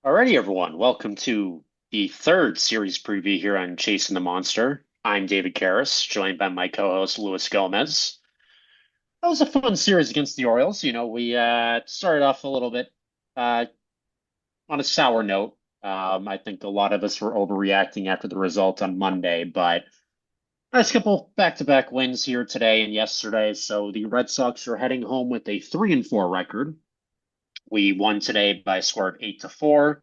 Alrighty, everyone. Welcome to the third series preview here on Chasing the Monster. I'm David Karras, joined by my co-host Luis Gomez. That was a fun series against the Orioles. We started off a little bit uh, on a sour note. I think a lot of us were overreacting after the result on Monday, but nice couple back-to-back wins here today and yesterday. So the Red Sox are heading home with a 3-4 record. We won today by a score of 8-4.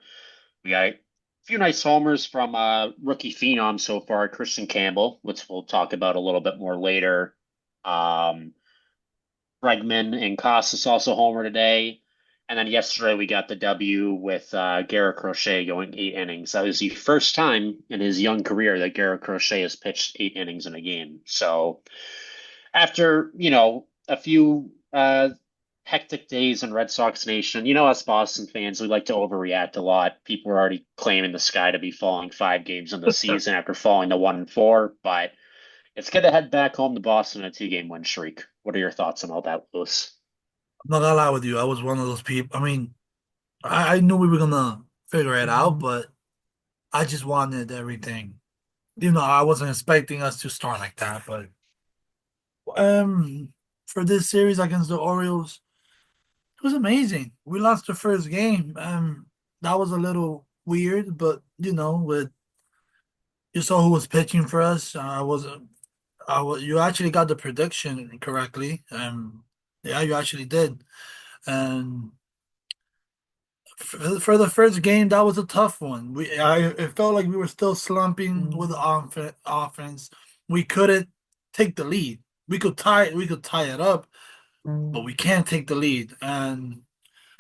We got a few nice homers from rookie phenom so far, Christian Campbell, which we'll talk about a little bit more later. Um, Bregman and Costas also homer today. And then yesterday we got the W with Garrett Crochet going 8 innings. That was the first time in his young career that Garrett Crochet has pitched 8 innings in a game. So after, a few hectic days in Red Sox Nation, us Boston fans, we like to overreact a lot. People are already claiming the sky to be falling 5 games in the season after falling to 1-4, but it's good to head back home to Boston in a 2-game win streak. What are your thoughts on all that, Lewis? I'm not gonna lie with you. I was one of those people. I mean, I knew we were gonna figure it out, but I just wanted everything. I wasn't expecting us to start like that. But um, for this series against the Orioles, it was amazing. We lost the first game. That was a little weird, but with you saw who was pitching for us. You actually got the prediction correctly. Yeah, you actually did. And for the first game, that was a tough one. It felt like we were still slumping with the offense. We couldn't take the lead. We could tie it up, but we can't take the lead. And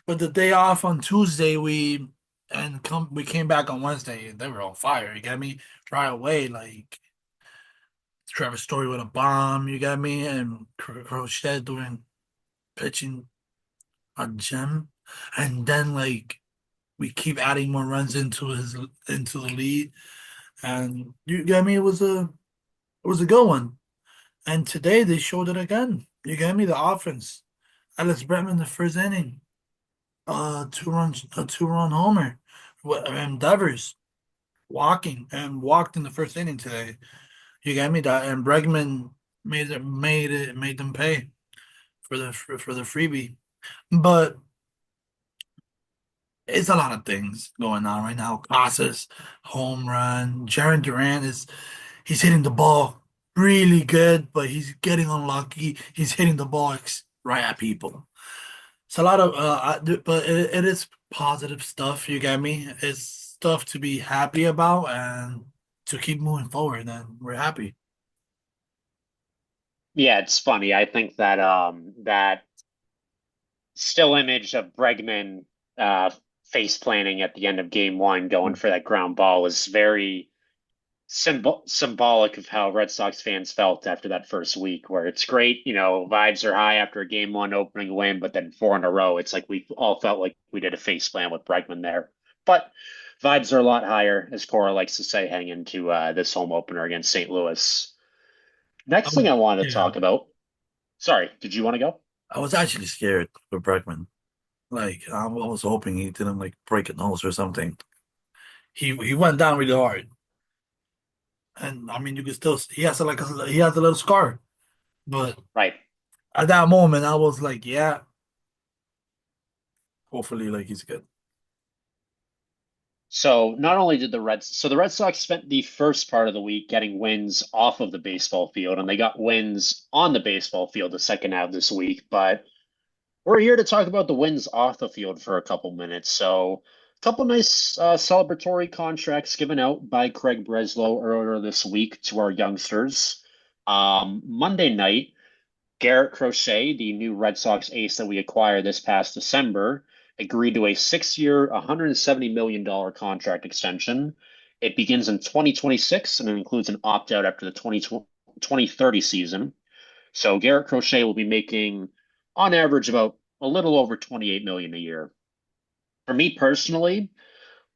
but the day off on Tuesday, we came back on Wednesday and they were on fire. You got me right away, like Trevor Story with a bomb. You got me and Crochet doing pitching a gem, and then like we keep adding more runs into the lead, and you get me. It was a good one. And today they showed it again. You get me the offense. Alex Bregman the first inning, a 2-run homer. And Devers walked in the first inning today. You get me that, and Bregman made them pay for the freebie. But it's a lot of things going on right now. Casas, home run. Jaron Duran he's hitting the ball really good, but he's getting unlucky. He's hitting the ball right at people. It's a lot of but it is positive stuff. You get me? It's stuff to be happy about and to keep moving forward. And we're happy. Yeah, it's funny. I think that that still image of Bregman face planting at the end of game one, going for that ground ball, is very symbolic of how Red Sox fans felt after that first week, where it's great, vibes are high after a game one opening win, but then four in a row, it's like we all felt like we did a face plant with Bregman there. But vibes are a lot higher, as Cora likes to say, heading into this home opener against St. Louis. Next thing I wanted to Yeah. talk about. Sorry, did you want to go? I was actually scared for Bregman. Like I was hoping he didn't like break a nose or something. He went down really hard. And I mean, you can still he has a little scar, but Right. at that moment, I was like, yeah, hopefully, like he's good. So not only did the Red Sox spent the first part of the week getting wins off of the baseball field, and they got wins on the baseball field the second half this week, but we're here to talk about the wins off the field for a couple minutes. So a couple nice celebratory contracts given out by Craig Breslow earlier this week to our youngsters. Monday night, Garrett Crochet, the new Red Sox ace that we acquired this past December, agreed to a 6-year, $170 million contract extension. It begins in 2026 and it includes an opt out after the 2030 season. So Garrett Crochet will be making, on average, about a little over 28 million a year. For me personally,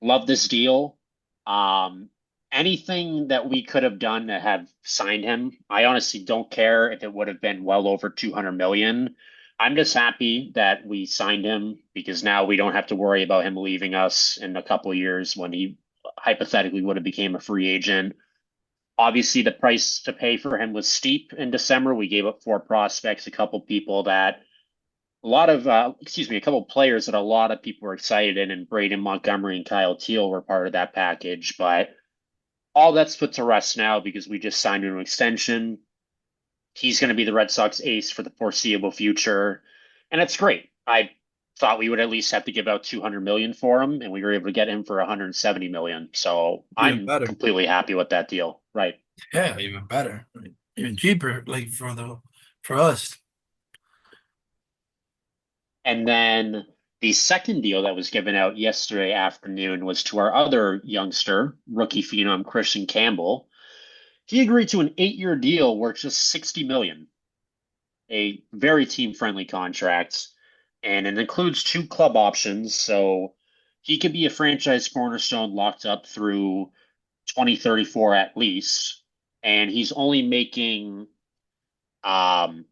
love this deal. Um, Anything that we could have done to have signed him, I honestly don't care if it would have been well over 200 million. I'm just happy that we signed him because now we don't have to worry about him leaving us in a couple of years when he hypothetically would have became a free agent. Obviously, the price to pay for him was steep in December. We gave up four prospects, a couple people that a couple players that a lot of people were excited in, and Braden Montgomery and Kyle Teal were part of that package. But all that's put to rest now because we just signed an extension. He's going to be the Red Sox ace for the foreseeable future, and it's great. I thought we would at least have to give out 200 million for him, and we were able to get him for 170 million. So Even I'm better. completely happy with that deal. Right. Yeah, even better. Even cheaper, like for us. And then the second deal that was given out yesterday afternoon was to our other youngster, rookie phenom Christian Campbell. He agreed to an 8-year deal worth just 60 million, a very team-friendly contract, and it includes two club options, so he could be a franchise cornerstone locked up through 2034 at least, and he's only making um,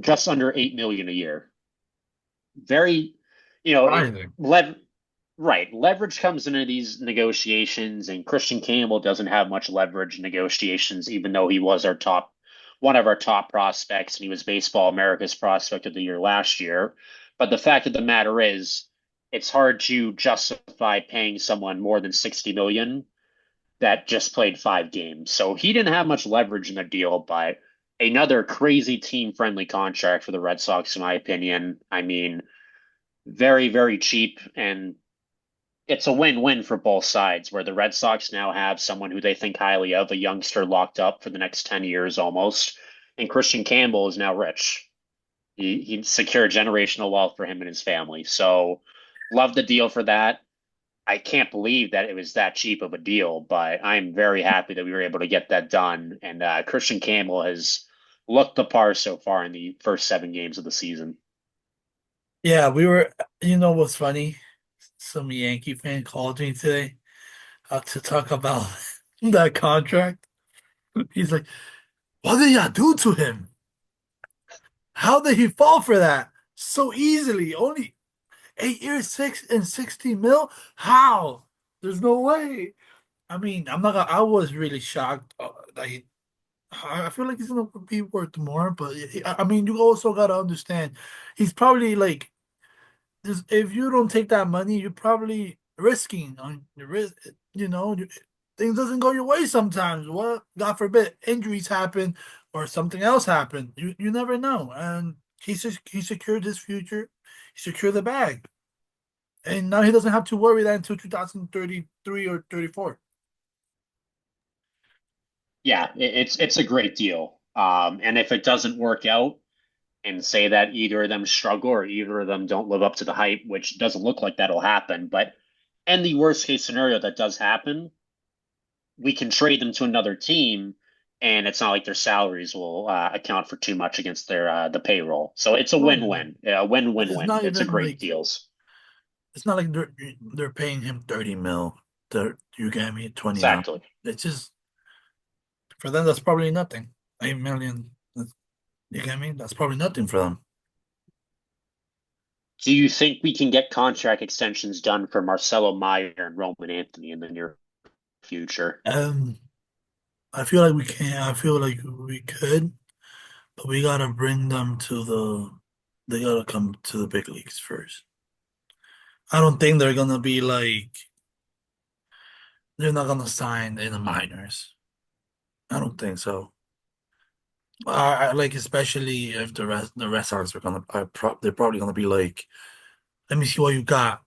just under 8 million a year. Very, you know, it Surprising. lev right. Leverage comes into these negotiations, and Christian Campbell doesn't have much leverage in negotiations, even though he was one of our top prospects, and he was Baseball America's Prospect of the Year last year. But the fact of the matter is, it's hard to justify paying someone more than 60 million that just played 5 games. So he didn't have much leverage in the deal, but another crazy team-friendly contract for the Red Sox, in my opinion. I mean, very, very cheap, and it's a win-win for both sides, where the Red Sox now have someone who they think highly of, a youngster locked up for the next 10 years almost, and Christian Campbell is now rich. He secured generational wealth for him and his family. So love the deal for that. I can't believe that it was that cheap of a deal, but I'm very happy that we were able to get that done. And Christian Campbell has looked the part so far in the first 7 games of the season. Yeah, we were. You know what's funny? Some Yankee fan called me today to talk about that contract. He's like, "What did y'all do to him? How did he fall for that so easily? Only 8 years, 60 mil? How? There's no way." I mean, I'm not. I was really shocked. Like, I feel like he's gonna be worth more, but I mean, you also gotta understand, he's probably like, if you don't take that money, you're probably risking on the risk. You know, things doesn't go your way sometimes. What, God forbid, injuries happen or something else happen. You never know. And he secured his future. He secured the bag, and now he doesn't have to worry that until 2033 or 34. Yeah, it's a great deal. And if it doesn't work out, and say that either of them struggle or either of them don't live up to the hype, which doesn't look like that'll happen, but in the worst case scenario that does happen, we can trade them to another team, and it's not like their salaries will account for too much against their the payroll. So it's a Right. win-win, a It's win-win-win. not It's a even great like deals. it's not like they're paying him 30 mil. You get me 29. Exactly. It's just for them that's probably nothing. 8 million. You get me? That's probably nothing for them. Do you think we can get contract extensions done for Marcelo Meyer and Roman Anthony in the near future? Um, I feel like we can. I feel like we could, but we gotta bring them to the. They gotta come to the big leagues first. I don't think they're gonna be like. They're not gonna sign in the minors. I don't think so. Like especially if the Red Sox they're probably gonna be like, let me see what you got,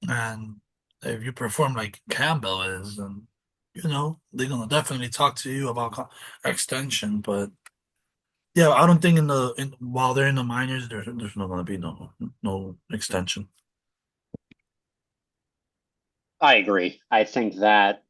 and if you perform like Campbell is, then they're gonna definitely talk to you about extension. But yeah, I don't think while they're in the minors, there's not gonna be no extension. I agree. I think that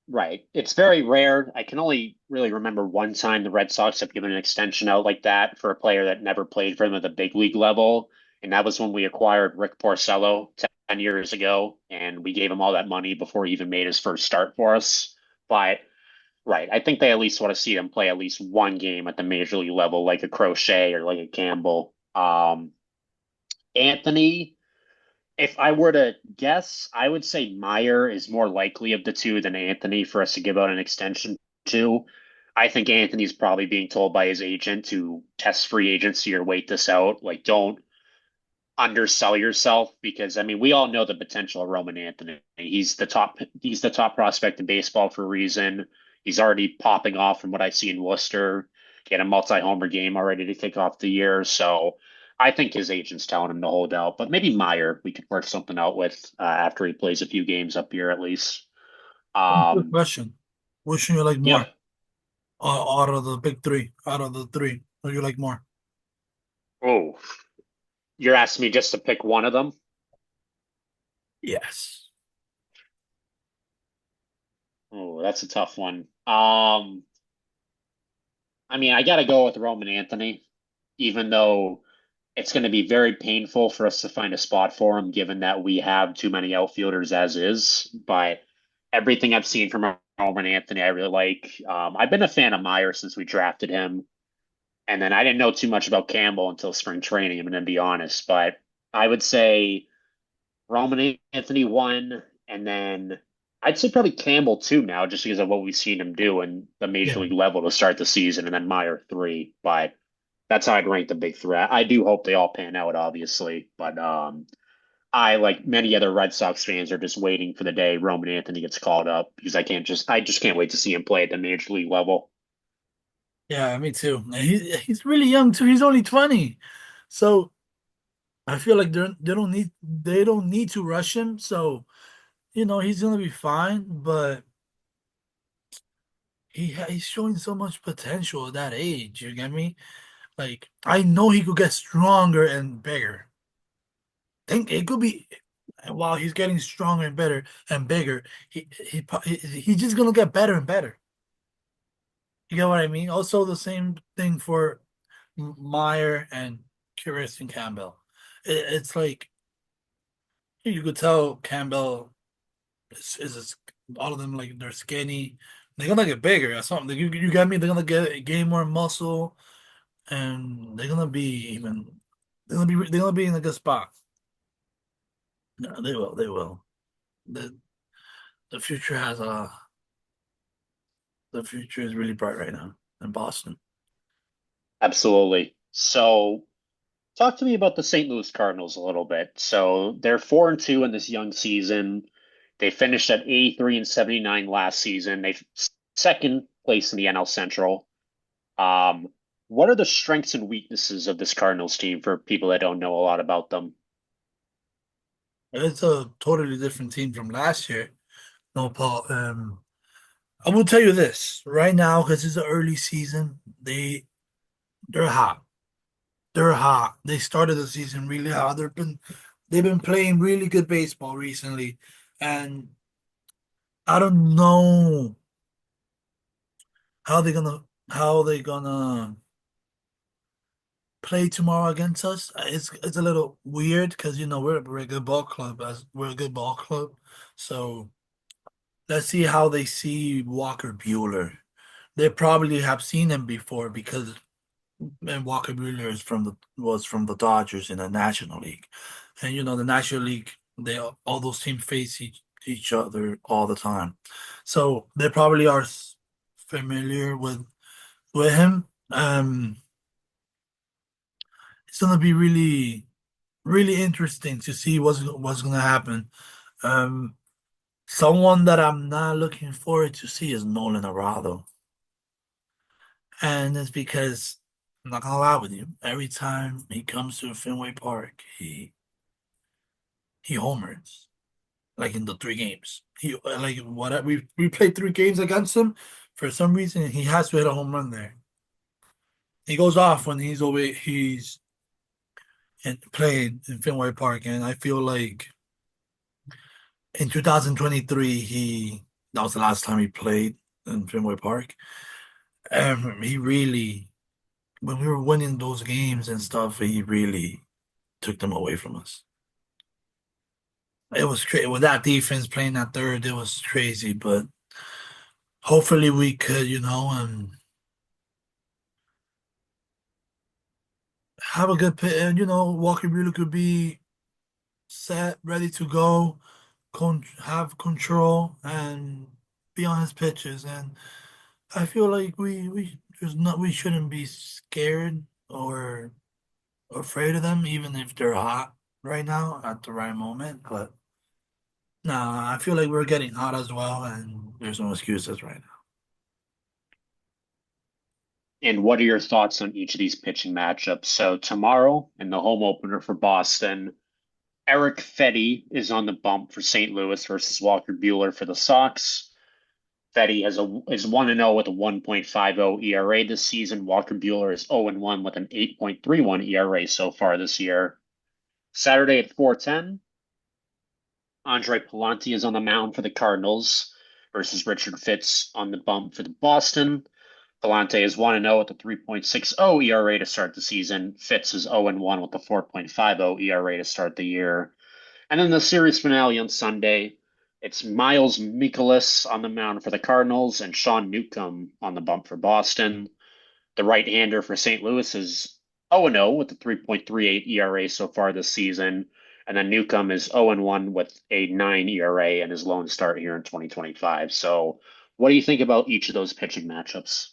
right. It's very rare. I can only really remember one time the Red Sox have given an extension out like that for a player that never played for them at the big league level. And that was when we acquired Rick Porcello 10 years ago, and we gave him all that money before he even made his first start for us. But right, I think they at least want to see him play at least one game at the major league level, like a Crochet or like a Campbell. Um, Anthony, if I were to guess, I would say Meyer is more likely of the two than Anthony for us to give out an extension to. I think Anthony's probably being told by his agent to test free agency or wait this out. Like, don't undersell yourself because I mean we all know the potential of Roman Anthony. He's the top prospect in baseball for a reason. He's already popping off from what I see in Worcester. He had a multi-homer game already to kick off the year. So I think his agent's telling him to hold out. But maybe Meyer we could work something out with after he plays a few games up here at least. Good Um, question. Which one you like yeah. more? Out of the big three, out of the three, what do you like more? Oh, you're asking me just to pick one of them? Yes. Oh, that's a tough one. I mean, I got to go with Roman Anthony, even though it's going to be very painful for us to find a spot for him, given that we have too many outfielders as is. But everything I've seen from Roman Anthony, I really like. I've been a fan of Meyer since we drafted him, and then I didn't know too much about Campbell until spring training. I'm going to be honest, but I would say Roman Anthony one, and then I'd say probably Campbell two now, just because of what we've seen him do in the major Yeah. league level to start the season, and then Meyer three. But that's how I'd rank the big three. I do hope they all pan out, obviously, but I like many other Red Sox fans are just waiting for the day Roman Anthony gets called up because I just can't wait to see him play at the major league level. Yeah, me too. And he's really young too. He's only 20. So I feel like they don't need to rush him. So, he's gonna be fine, but he's showing so much potential at that age, you get me? Like I know he could get stronger and bigger. Think it could be while he's getting stronger and better and bigger, he's just gonna get better and better. You get what I mean? Also, the same thing for Meyer and Kirsten Campbell. It's like you could tell Campbell is all of them like they're skinny. They're gonna get bigger or something. You get me? They're gonna gain more muscle, and they're gonna be in a good spot. No, they will. They will. The the future has a the future is really bright right now in Boston. Absolutely. So talk to me about the St. Louis Cardinals a little bit. So they're 4-2 in this young season. They finished at 83 and 79 last season. They second place in the NL Central. Um, what are the strengths and weaknesses of this Cardinals team for people that don't know a lot about them? It's a totally different team from last year. No, Paul. I will tell you this right now because it's the early season. They're hot. They're hot. They started the season really hot. They've been playing really good baseball recently, and I don't know how they gonna play tomorrow against us. It's a little weird because we're a good ball club as we're a good ball club. So let's see how they see Walker Bueller. They probably have seen him before because and Walker Bueller was from the Dodgers in the National League, and the National League they all those teams face each other all the time, so they probably are familiar with him. It's gonna be really interesting to see what's gonna happen. Um, Someone that I'm not looking forward to see is Nolan Arado, and it's because I'm not gonna lie with you. Every time he comes to Fenway Park, he homers like in the 3 games. He like what we played 3 games against him. For some reason, he has to hit a home run there. He goes off when he's playing in Fenway Park, and I feel like in 2023 he that was the last time he played in Fenway Park. He really when we were winning those games and stuff, he really took them away from us. It was crazy with that defense playing that third. It was crazy, but hopefully we could, have a good pit, and Walker Buehler could be set, ready to go, have control, and be on his pitches. And I feel like we shouldn't be scared or afraid of them, even if they're hot right now at the right moment. But nah, I feel like we're getting hot as well, and there's no excuses right now. And what are your thoughts on each of these pitching matchups? So tomorrow in the home opener for Boston, Eric Fetty is on the bump for St. Louis versus Walker Buehler for the Sox. Fetty is 1-0 with a 1.50 ERA this season. Walker Buehler is 0-1 with an 8.31 ERA so far this year. Saturday at 4:10, Andre Palante is on the mound for the Cardinals versus Richard Fitz on the bump for the Boston. Palante is 1-0 with a 3.60 ERA to start the season. Fitz is 0-1 with a 4.50 ERA to start the year. And then the series finale on Sunday, it's Miles Mikolas on the mound for the Cardinals and Sean Newcomb on the bump for Boston. The right-hander for St. Louis is 0-0 with a 3.38 ERA so far this season. And then Newcomb is 0-1 with a 9 ERA and his lone start here in 2025. So what do you think about each of those pitching matchups?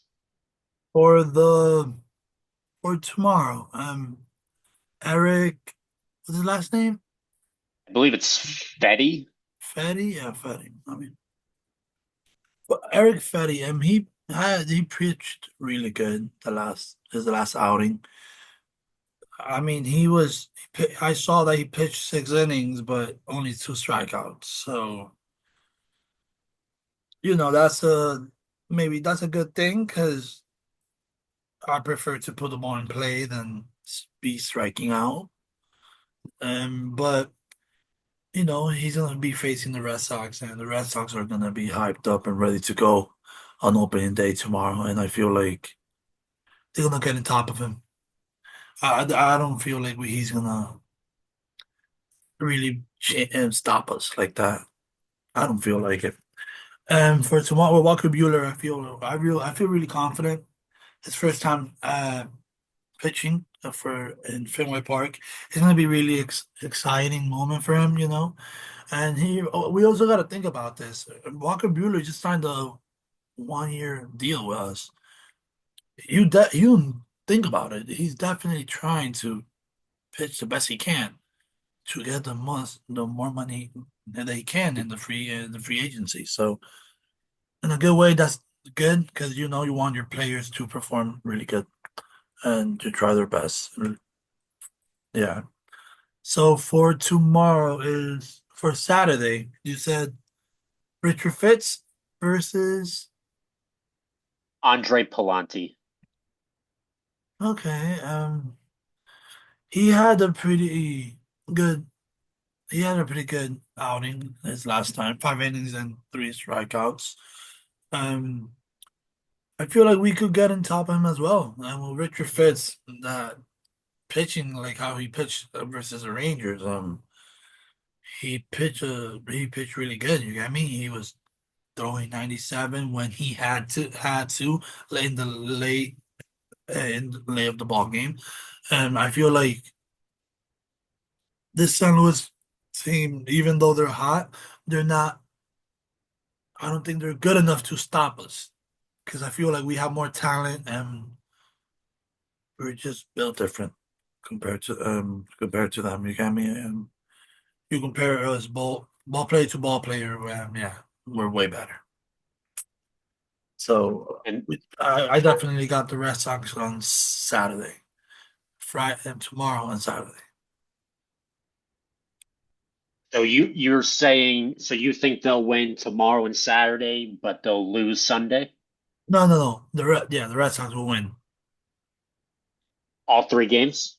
For the for tomorrow, Eric, what's his last name? I believe it's Fetty. Fetty, yeah, Fetty. I mean, but Eric Fetty, he pitched really good the last outing. I mean, I saw that he pitched 6 innings, but only two strikeouts. So, that's maybe that's a good thing because I prefer to put the ball in play than be striking out. But he's gonna be facing the Red Sox, and the Red Sox are gonna be hyped up and ready to go on opening day tomorrow. And I feel like they're gonna get on top of him. I don't feel like he's gonna really stop us like that. I don't feel like it. And for tomorrow with Walker Buehler, I feel really confident. His first time pitching for in Fenway Park. It's gonna be really exciting moment for him. And we also got to think about this. Walker Buehler just signed a 1 year deal with us. You think about it. He's definitely trying to pitch the best he can to get the more money that he can in the free agency. So in a good way, that's good because you want your players to perform really good and to try their best. Yeah. So for Saturday, you said Richard Fitz versus. Andre Palante. Okay. He had a good he had a pretty good outing his last time. 5 innings and three strikeouts. Um, I feel like we could get on top of him as well. And with Richard Fitz, that pitching like how he pitched versus the Rangers, he pitched really good. You get me? He was throwing 97 when he had to in the late of the ball game. And I feel like this St. Louis team, even though they're hot, they're not. I don't think they're good enough to stop us because I feel like we have more talent and we're just built different compared to them. You get me? You compare us ball player to ball player, yeah, we're way better. So And I definitely got the Red Sox on Saturday, Friday, and tomorrow on Saturday. so you're saying so you think they'll win tomorrow and Saturday, but they'll lose Sunday? No, no, no. The Red Sox will win. All three games?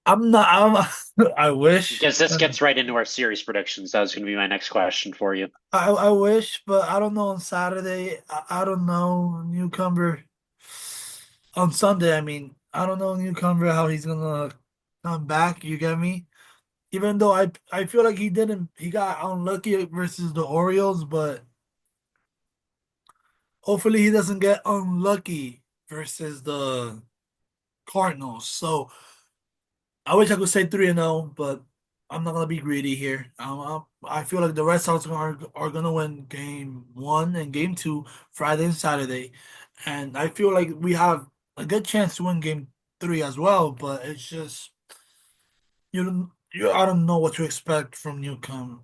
I'm not. I wish. Because this gets right into our series predictions. That was going to be my next question for you. I wish, but I don't know on Saturday. I don't know Newcomer on Sunday. I mean, I don't know Newcomer how he's gonna come back. You get me? Even though I feel like he got unlucky versus the Orioles, but hopefully he doesn't get unlucky versus the Cardinals. So I wish I could say 3-0, but I'm not gonna be greedy here. I feel like the Red Sox are gonna win game one and game two Friday and Saturday, and I feel like we have a good chance to win game three as well. But it's just I don't know what to expect from Newcomb.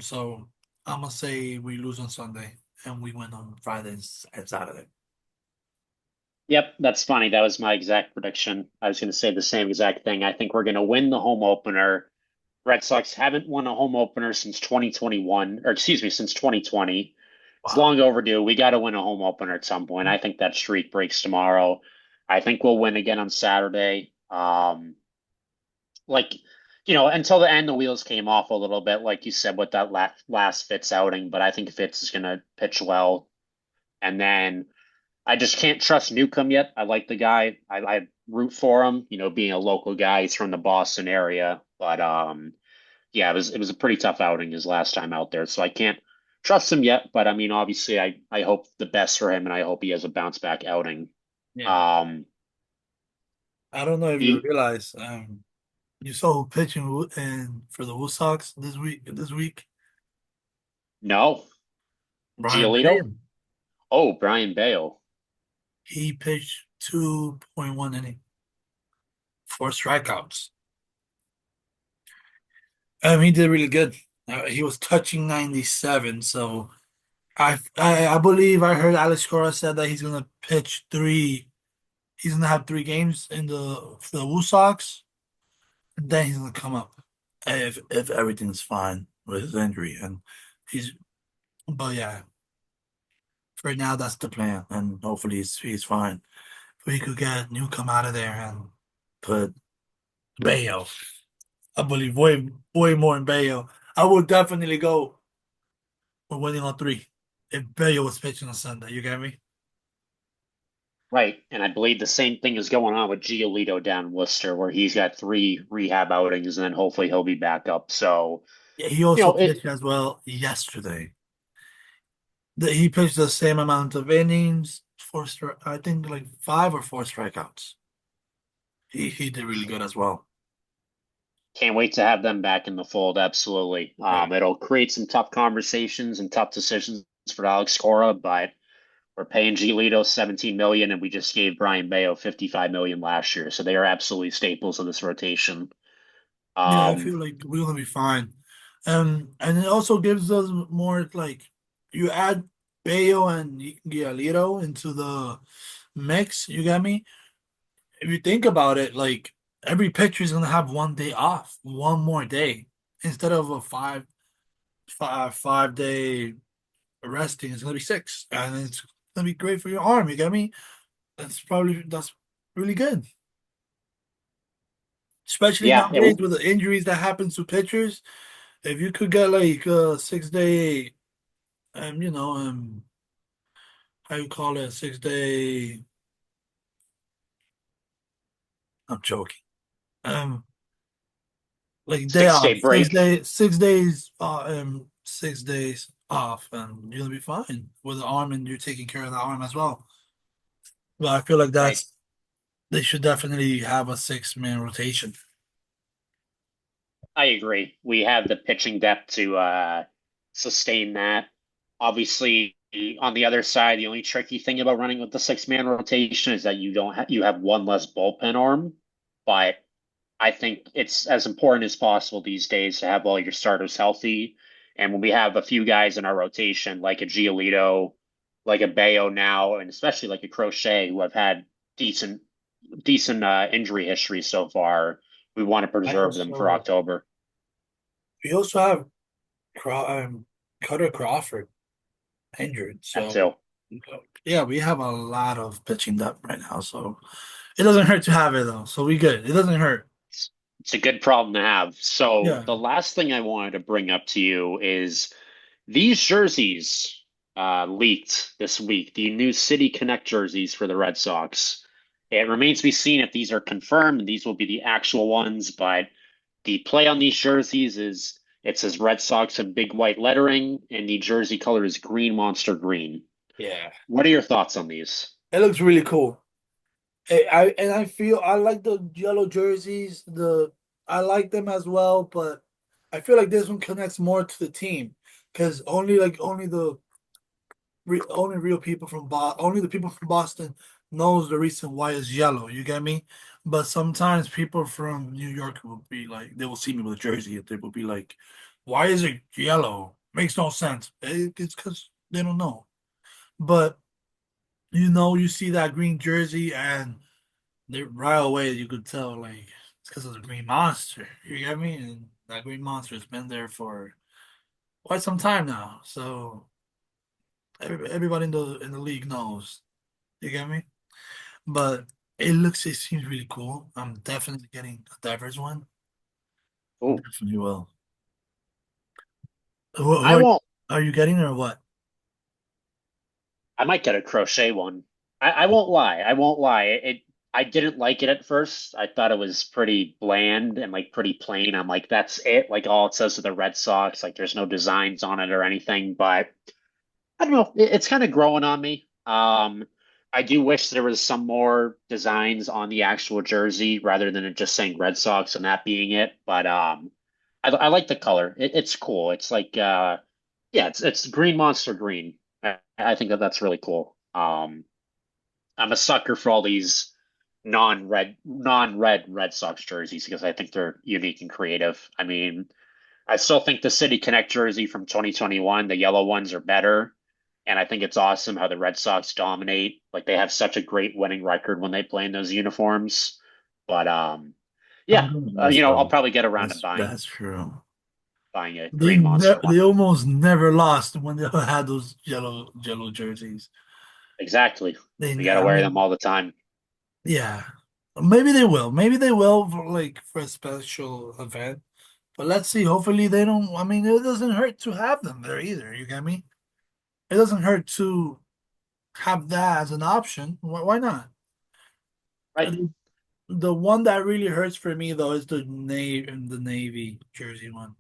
So I'm gonna say we lose on Sunday and we win on Fridays and Saturday. Yep, that's funny. That was my exact prediction. I was going to say the same exact thing. I think we're going to win the home opener. Red Sox haven't won a home opener since 2021, or excuse me, since 2020. It's Wow. long overdue. We got to win a home opener at some point. I think that streak breaks tomorrow. I think we'll win again on Saturday. Like, until the end, the wheels came off a little bit, like you said, with that last Fitz outing. But I think Fitz is going to pitch well. And then I just can't trust Newcomb yet. I like the guy. I root for him, being a local guy. He's from the Boston area. But yeah, it was a pretty tough outing his last time out there. So I can't trust him yet. But I mean, obviously, I hope the best for him, and I hope he has a bounce back outing. Yeah. Um, I don't know if you the realize, you saw who pitching and for the Wu Sox this week, no, Brian Giolito. Bale. Oh, Brian Bale. He pitched 2.1 inning, four strikeouts. He did really good. He was touching 97, so I believe I heard Alex Cora said that he's gonna pitch three. He's gonna have 3 games in the Wu Sox, and then he's gonna come up if everything's fine with his injury. And he's but yeah, for now that's the plan, and hopefully he's fine. We could get Newcomb out of there and put Bayo. I believe way more in Bayo. I would definitely go for winning on three if Bayo was pitching on Sunday. You get me? Right. And I believe the same thing is going on with Giolito down in Worcester, where he's got 3 rehab outings, and then hopefully he'll be back up. So, Yeah, he you also know, it pitched as well yesterday. He pitched the same amount of innings, I think like 5 or 4 strikeouts. He did really good as well. can't wait to have them back in the fold. Absolutely. Right. It'll create some tough conversations and tough decisions for Alex Cora, but we're paying Giolito 17 million, and we just gave Brian Bayo 55 million last year. So they are absolutely staples of this rotation. Yeah, I Um, feel like we're gonna be fine. And it also gives us more like you add Bayo and Giolito into the mix, you get me? If you think about it, like every pitcher is gonna have 1 day off, one more day. Instead of a 5 day resting, it's gonna be 6. And it's gonna be great for your arm, you get me? That's really good. Especially yeah, nowadays with the injuries that happen to pitchers. If you could get like a 6 day, how you call it, 6 day. I'm joking. Um, like day six off, day break. 6 days off, and you'll be fine with the arm, and you're taking care of the arm as well. But I feel like Right. they should definitely have a 6-man rotation. I agree. We have the pitching depth to sustain that. Obviously, on the other side, the only tricky thing about running with the 6-man rotation is that you have one less bullpen arm. But I think it's as important as possible these days to have all your starters healthy. And when we have a few guys in our rotation, like a Giolito, like a Bayo now, and especially like a Crochet, who have had decent injury history so far, we want to I preserve them for also October. We also have Cutter Crawford injured, That so too. yeah, we have a lot of pitching depth right now. So it doesn't hurt to have it though. So we good. It doesn't hurt. It's a good problem to have. So Yeah, the last thing I wanted to bring up to you is these jerseys leaked this week, the new City Connect jerseys for the Red Sox. It remains to be seen if these are confirmed and these will be the actual ones, but the play on these jerseys is it says Red Sox in big white lettering, and the jersey color is green monster green. yeah. What are your thoughts on these? It looks really cool. I feel I like the yellow jerseys. I like them as well, but I feel like this one connects more to the team because only the only real people from only the people from Boston knows the reason why it's yellow. You get me? But sometimes people from New York will be like, they will see me with a jersey and they will be like, "Why is it yellow? Makes no sense." It's because they don't know. But you see that green jersey and they right away you could tell like it's because of the green monster. You get me? And that green monster has been there for quite some time now. So everybody in the league knows. You get me? But it seems really cool. I'm definitely getting a diverse one. Ooh, Definitely will. Who I won't. are you getting or what? I might get a crochet one. I won't lie. I won't lie. I didn't like it at first. I thought it was pretty bland and like pretty plain. I'm like, that's it. Like all it says to the Red Sox. Like there's no designs on it or anything. But I don't know. It's kind of growing on me. I do wish there was some more designs on the actual jersey rather than it just saying Red Sox and that being it. But I like the color. It's cool. It's like yeah, it's green monster green. I think that that's really cool. I'm a sucker for all these non-red Red Sox jerseys because I think they're unique and creative. I mean, I still think the City Connect jersey from 2021, the yellow ones are better. And I think it's awesome how the Red Sox dominate. Like they have such a great winning record when they play in those uniforms. But I'm yeah, going Red I'll Sox. probably get around to That's true. buying a Green Monster one. They almost never lost when they had those yellow jerseys. Exactly. We got to I wear them mean, all the time. yeah. Maybe they will. Maybe they will for like for a special event. But let's see. Hopefully they don't. I mean, it doesn't hurt to have them there either. You get me? It doesn't hurt to have that as an option. Why not? Right. And the one that really hurts for me though is the navy jersey one.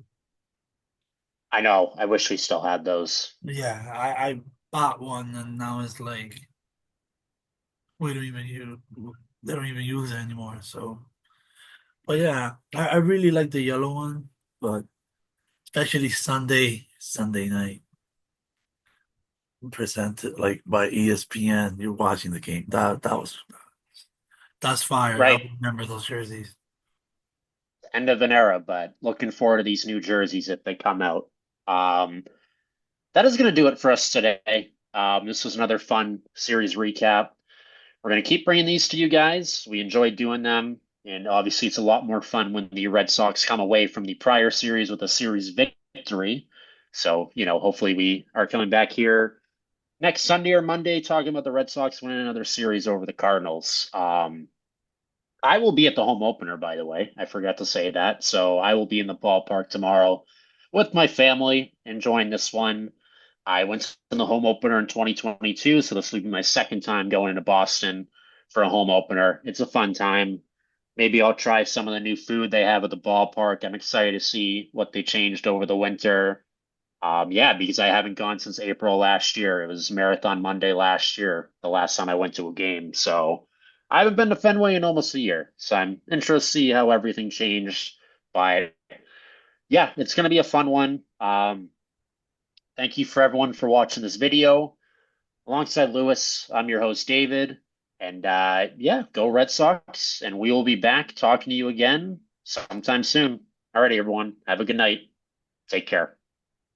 I know. I wish we still had those. Yeah, I bought one and now it's like we don't even use they don't even use it anymore. So, but yeah, I really like the yellow one, but especially Sunday night presented like by ESPN. You're watching the game. That's fire. I Right. remember those jerseys. End of an era, but looking forward to these new jerseys if they come out. Um, that is going to do it for us today. This was another fun series recap. We're going to keep bringing these to you guys. We enjoyed doing them. And obviously, it's a lot more fun when the Red Sox come away from the prior series with a series victory. So, hopefully, we are coming back here next Sunday or Monday talking about the Red Sox winning another series over the Cardinals. I will be at the home opener, by the way. I forgot to say that. So I will be in the ballpark tomorrow with my family enjoying this one. I went to the home opener in 2022, so this will be my second time going into Boston for a home opener. It's a fun time. Maybe I'll try some of the new food they have at the ballpark. I'm excited to see what they changed over the winter. Yeah, because I haven't gone since April last year. It was Marathon Monday last year, the last time I went to a game. So I haven't been to Fenway in almost a year. So I'm interested to see how everything changed. But yeah, it's going to be a fun one. Thank you for everyone for watching this video. Alongside Lewis, I'm your host, David. And yeah, go Red Sox. And we will be back talking to you again sometime soon. Alrighty, everyone. Have a good night. Take care.